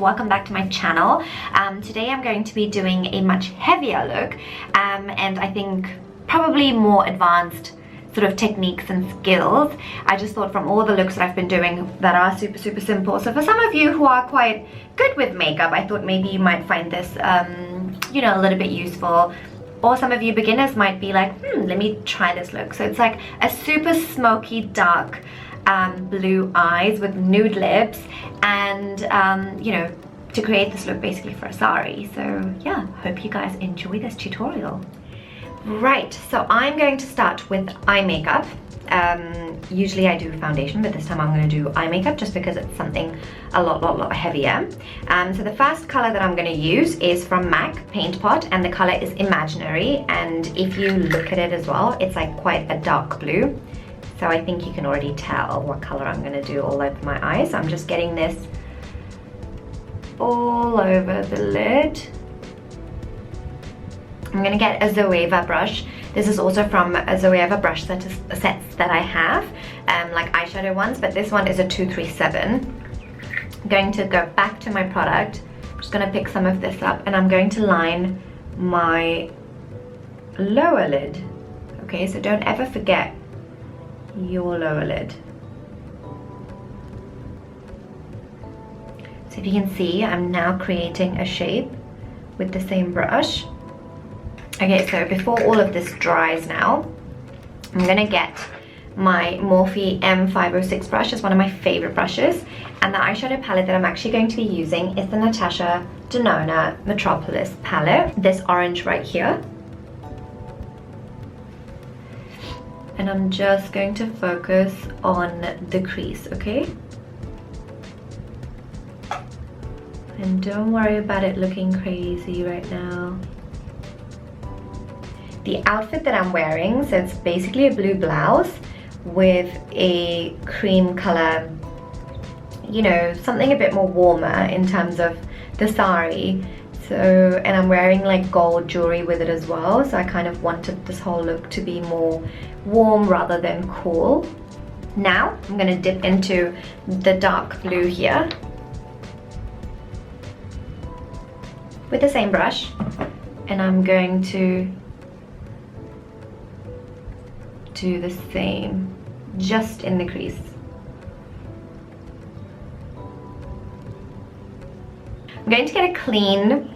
welcome back to my channel. Today I'm going to be doing a much heavier look and I think probably more advanced sort of techniques and skills. I just thought from all the looks that I've been doing that are super simple, so for some of you who are quite good with makeup, I thought maybe you might find this you know, a little bit useful. Or some of you beginners might be like, let me try this look. So it's like a super smoky dark blue eyes with nude lips, and you know, to create this look basically for a sari. So yeah, hope you guys enjoy this tutorial. Right, so I'm going to start with eye makeup. Usually I do foundation, but this time I'm going to do eye makeup just because it's something a lot heavier. So the first color that I'm going to use is from MAC Paintpot, and the color is Imaginary, and if you look at it as well, it's like quite a dark blue. So I think you can already tell what color I'm going to do all over my eyes. So I'm just getting this all over the lid. I'm going to get a Zoeva brush. This is also from a Zoeva brush sets that I have, like eyeshadow ones, but this one is a 237. I'm going to go back to my product. I'm just going to pick some of this up, and I'm going to line my lower lid. Okay, so don't ever forget your lower lid. So if you can see, I'm now creating a shape with the same brush. Okay, so before all of this dries now, I'm gonna get my Morphe M506 brush. It's one of my favorite brushes, and the eyeshadow palette that I'm actually going to be using is the Natasha Denona Metropolis Palette, this orange right here. And I'm just going to focus on the crease, okay? And don't worry about it looking crazy right now. The outfit that I'm wearing, so it's basically a blue blouse with a cream color, you know, something a bit more warmer in terms of the sari. So, and I'm wearing like gold jewelry with it as well, so I kind of wanted this whole look to be more warm rather than cool. Now I'm going to dip into the dark blue here with the same brush, and I'm going to do the same just in the crease. I'm going to get a clean,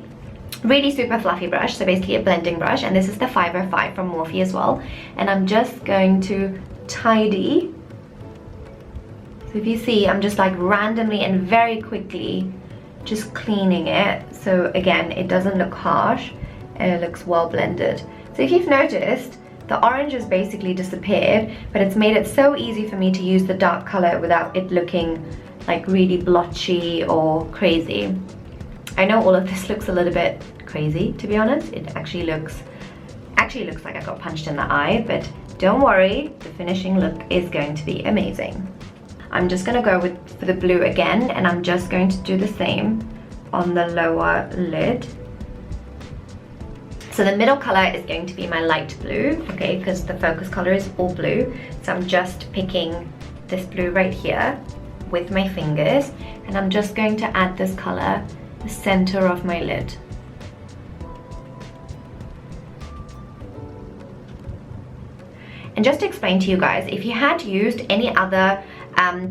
really super fluffy brush, so basically a blending brush, and this is the 505 from Morphe as well, and I'm just going to tidy. So if you see, I'm just like randomly and very quickly just cleaning it, so again it doesn't look harsh and it looks well blended. So if you've noticed, the orange has basically disappeared, but it's made it so easy for me to use the dark color without it looking like really blotchy or crazy. I know all of this looks a little bit crazy, to be honest. It actually looks like I got punched in the eye, but don't worry, the finishing look is going to be amazing. I'm just gonna go for the blue again, and I'm just going to do the same on the lower lid. So the middle color is going to be my light blue, okay, because the focus color is all blue. So I'm just picking this blue right here with my fingers, and I'm just going to add this color the center of my lid. And just to explain to you guys, if you had used any other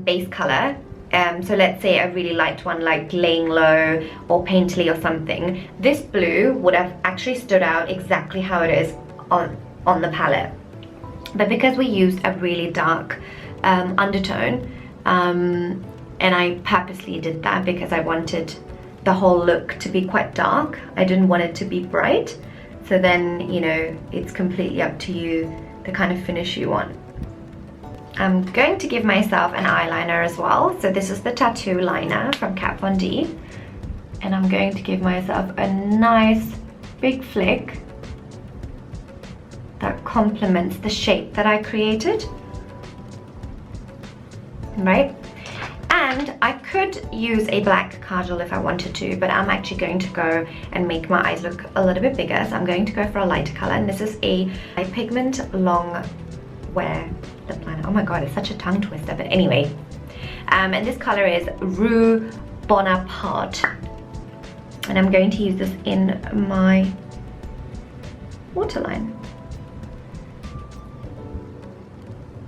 base color, so let's say a really light one like Laying Low or Painterly or something, this blue would have actually stood out exactly how it is on the palette. But because we used a really dark undertone, and I purposely did that because I wanted the whole look to be quite dark, I didn't want it to be bright. So then, you know, it's completely up to you the kind of finish you want. I'm going to give myself an eyeliner as well. So this is the Tattoo Liner from Kat Von D. And I'm going to give myself a nice big flick that complements the shape that I created. Right? And I could use a black kajal if I wanted to, but I'm actually going to go and make my eyes look a little bit bigger. So I'm going to go for a lighter color, and this is a Pigment Long Wear Lip Liner. Oh my god, it's such a tongue twister, but anyway. And this color is Rue Bonaparte. And I'm going to use this in my waterline.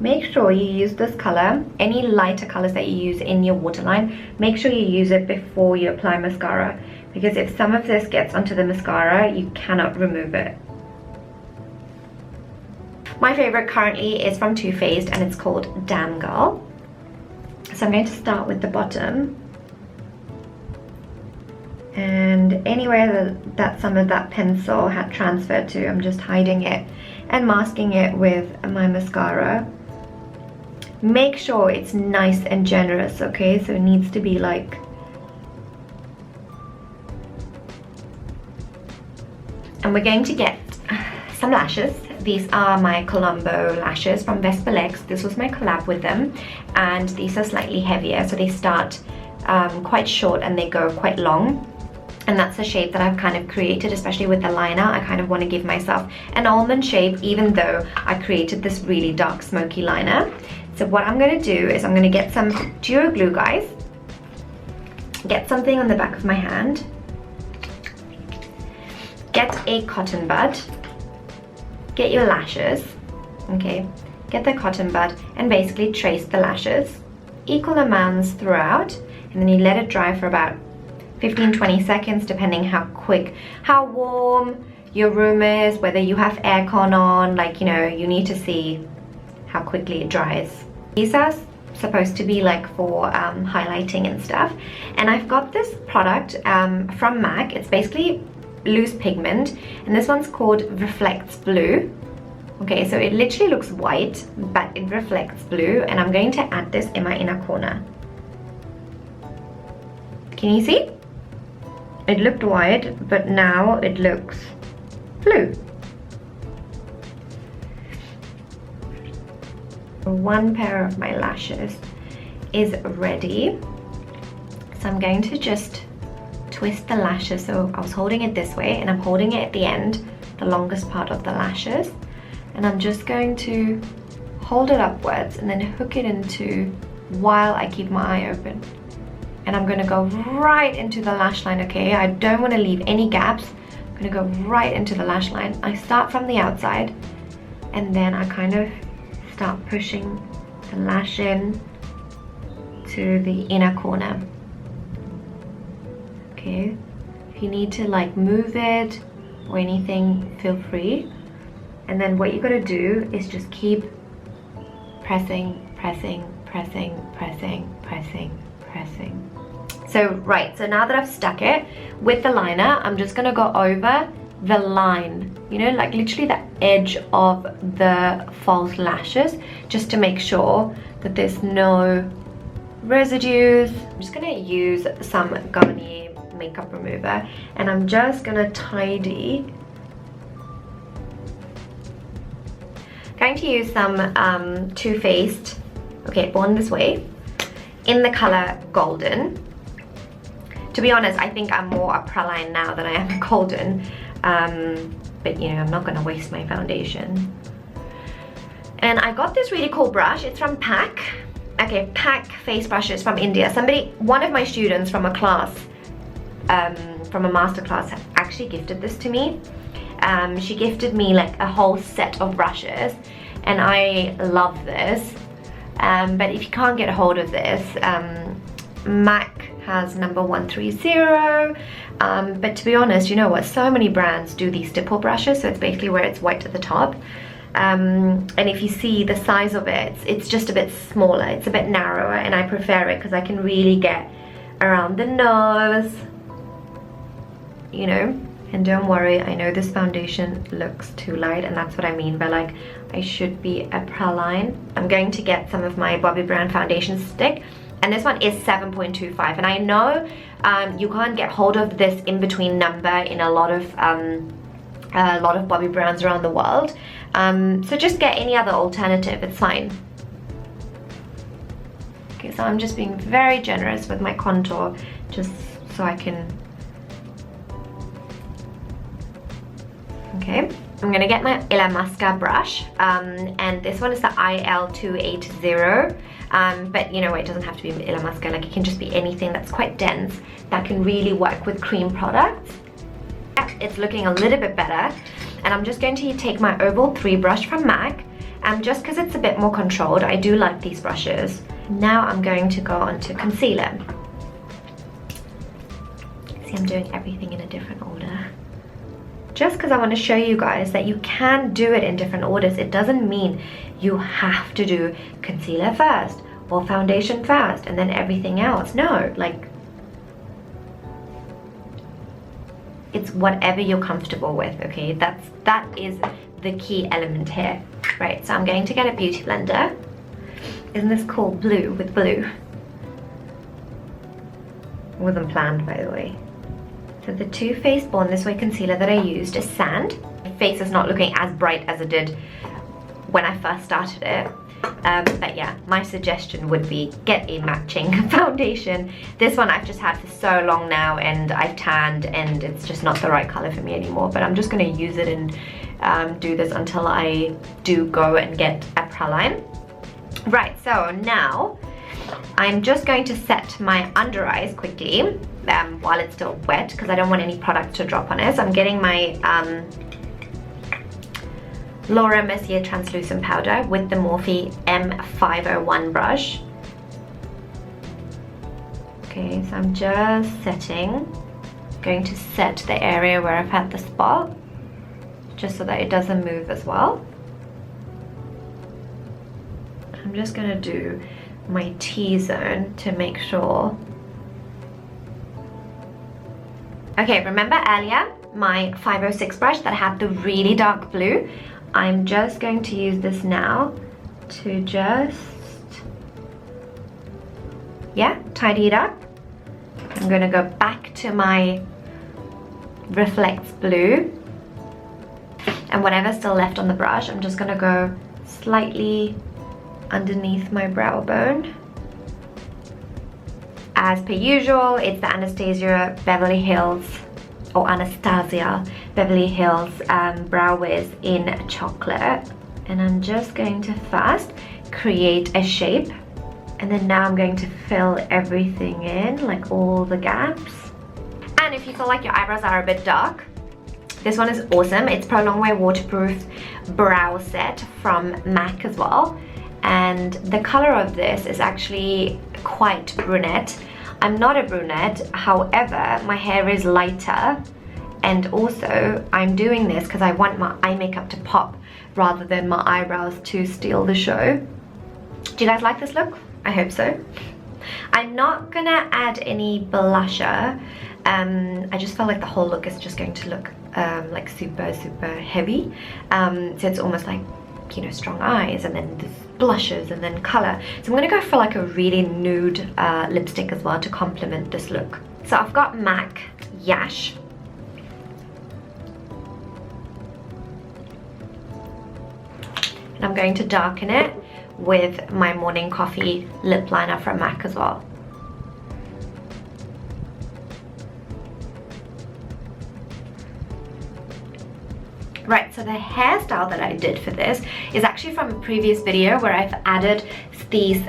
Make sure you use this color, any lighter colors that you use in your waterline, make sure you use it before you apply mascara, because if some of this gets onto the mascara, you cannot remove it. My favorite currently is from Too Faced and it's called Damn Girl. So I'm going to start with the bottom. And anywhere that some of that pencil had transferred to, I'm just hiding it and masking it with my mascara. Make sure it's nice and generous, okay? So it needs to be like, and we're going to get some lashes. These are my Colombo lashes from Vesper. This was my collab with them, and these are slightly heavier, so they start quite short and they go quite long. And that's the shape that I've kind of created, especially with the liner. I kind of want to give myself an almond shape, even though I created this really dark smoky liner. So what I'm going to do is I'm going to get some duo glue, guys. Get something on the back of my hand. Get a cotton bud. Get your lashes, okay? Get the cotton bud and basically trace the lashes. Equal amounts throughout, and then you let it dry for about 15-20 seconds, depending how warm your room is, whether you have aircon on, like, you know, you need to see how quickly it dries. These are supposed to be like for highlighting and stuff. And I've got this product from MAC. It's basically loose pigment, and this one's called Reflects Blue. Okay, so it literally looks white, but it reflects blue, and I'm going to add this in my inner corner. Can you see? It looked white, but now it looks blue. One pair of my lashes is ready. So I'm going to just twist the lashes. So I was holding it this way, and I'm holding it at the end, the longest part of the lashes. And I'm just going to hold it upwards and then hook it into while I keep my eye open. And I'm gonna go right into the lash line, okay? I don't wanna leave any gaps. I'm gonna go right into the lash line. I start from the outside, and then I kind of start pushing the lash in to the inner corner. Okay, if you need to like move it or anything, feel free. And then what you gotta do is just keep pressing, pressing, pressing, pressing, pressing, pressing. So right, so now that I've stuck it with the liner, I'm just gonna go over the line, you know, like literally the edge of the false lashes, just to make sure that there's no residues. I'm just gonna use some Garnier makeup remover, and I'm just gonna tidy. Going to use some Too Faced, okay, Born This Way, in the color Golden. To be honest, I think I'm more a praline now than I am a golden, but you know, I'm not gonna waste my foundation. And I got this really cool brush. It's from PAC. Okay, PAC face brushes from India. One of my students from a class, from a master class, actually gifted this to me. She gifted me like a whole set of brushes, and I love this. But if you can't get a hold of this, MAC has number 130. But to be honest, you know what? So many brands do these stipple brushes, so it's basically where it's white at the top. And if you see the size of it, it's just a bit smaller, it's a bit narrower, and I prefer it because I can really get around the nose, you know. And don't worry, I know this foundation looks too light, and that's what I mean by like I should be a praline. I'm going to get some of my Bobbi Brown foundation stick, and this one is 7.25, and I know you can't get hold of this in between number in a lot of Bobbi Browns around the world, so just get any other alternative, it's fine. Okay, so I'm just being very generous with my contour, just so I can Okay, I'm gonna get my Mascara brush, and this one is the IL280. But you know, it doesn't have to be Mascara, like it can just be anything that's quite dense that can really work with cream products. It's looking a little bit better, and I'm just going to take my Oval 3 brush from MAC, just because it's a bit more controlled. I do like these brushes. Now I'm going to go on to concealer. See, I'm doing everything in a different order. Just because I want to show you guys that you can do it in different orders. It doesn't mean you have to do concealer first or foundation first and then everything else. No, like, it's whatever you're comfortable with, okay? That is the key element here. Right, so I'm going to get a beauty blender. Isn't this cool? Blue with blue. Wasn't planned, by the way. So the Too Faced Born This Way concealer that I used is Sand. My face is not looking as bright as it did when I first started it. But yeah, my suggestion would be get a matching foundation. This one I've just had for so long now, and I've tanned and it's just not the right color for me anymore. But I'm just going to use it and do this until I do go and get a praline. Right, so now I'm just going to set my under eyes quickly while it's still wet, because I don't want any product to drop on it. So I'm getting my Laura Mercier translucent powder with the Morphe M501 brush. Okay, so I'm just going to set the area where I've had the spot, just so that it doesn't move as well. I'm just going to do my T-zone to make sure. Okay, remember earlier my 506 brush that had the really dark blue? I'm just going to use this now to just, yeah, tidy it up. I'm going to go back to my Reflects blue, and whatever's still left on the brush, I'm just going to go slightly underneath my brow bone. As per usual, it's the Anastasia Beverly Hills Brow Wiz in chocolate, and I'm just going to first create a shape, and then now I'm going to fill everything in, like all the gaps. And if you feel like your eyebrows are a bit dark, this one is awesome. It's Pro Longwear Waterproof Brow Set from MAC as well. And the color of this is actually quite brunette. I'm not a brunette, however, my hair is lighter, and also I'm doing this because I want my eye makeup to pop rather than my eyebrows to steal the show. Do you guys like this look? I hope so. I'm not gonna add any blusher. I just felt like the whole look is just going to look like super heavy. So it's almost like, you know, strong eyes and then this blushes and then color. So I'm gonna go for like a really nude lipstick as well to complement this look. So I've got MAC Yash. And I'm going to darken it with my Morning Coffee lip liner from MAC as well. Right, so the hairstyle that I did for this is actually from a previous video where I've added these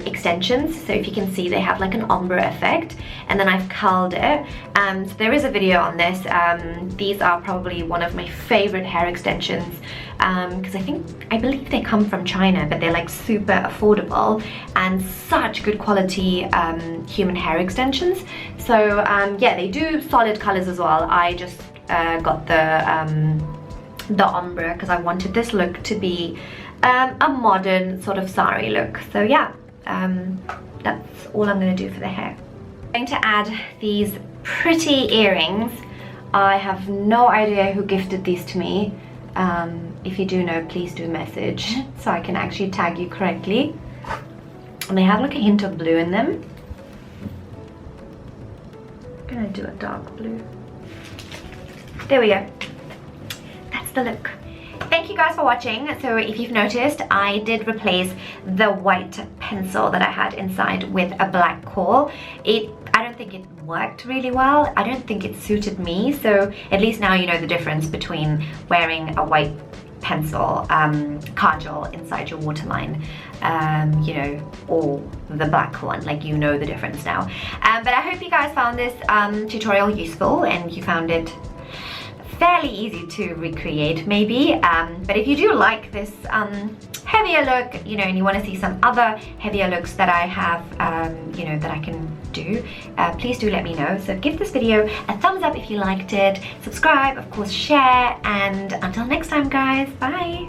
extensions. So if you can see, they have like an ombre effect, and then I've curled it. So there is a video on this. These are probably one of my favorite hair extensions because I believe they come from China, but they're like super affordable and such good quality human hair extensions. So yeah, they do solid colors as well. I just got the ombre because I wanted this look to be a modern sort of sari look. So yeah, that's all I'm going to do for the hair. I'm going to add these pretty earrings. I have no idea who gifted these to me. If you do know, please do message so I can actually tag you correctly. And they have like a hint of blue in them. I'm gonna do a dark blue. There we go. That's the look. Thank you guys for watching. So if you've noticed, I did replace the white pencil that I had inside with a black Kohl. I don't think it worked really well. I don't think it suited me, so at least now you know the difference between wearing a white pencil kajal inside your waterline, you know, or the black one. Like, you know the difference now. But I hope you guys found this tutorial useful and you found it fairly easy to recreate, maybe. But if you do like this heavier look, you know, and you want to see some other heavier looks that I have, you know, that I can do, please do let me know. So give this video a thumbs up if you liked it, subscribe, of course, share, and until next time, guys, bye.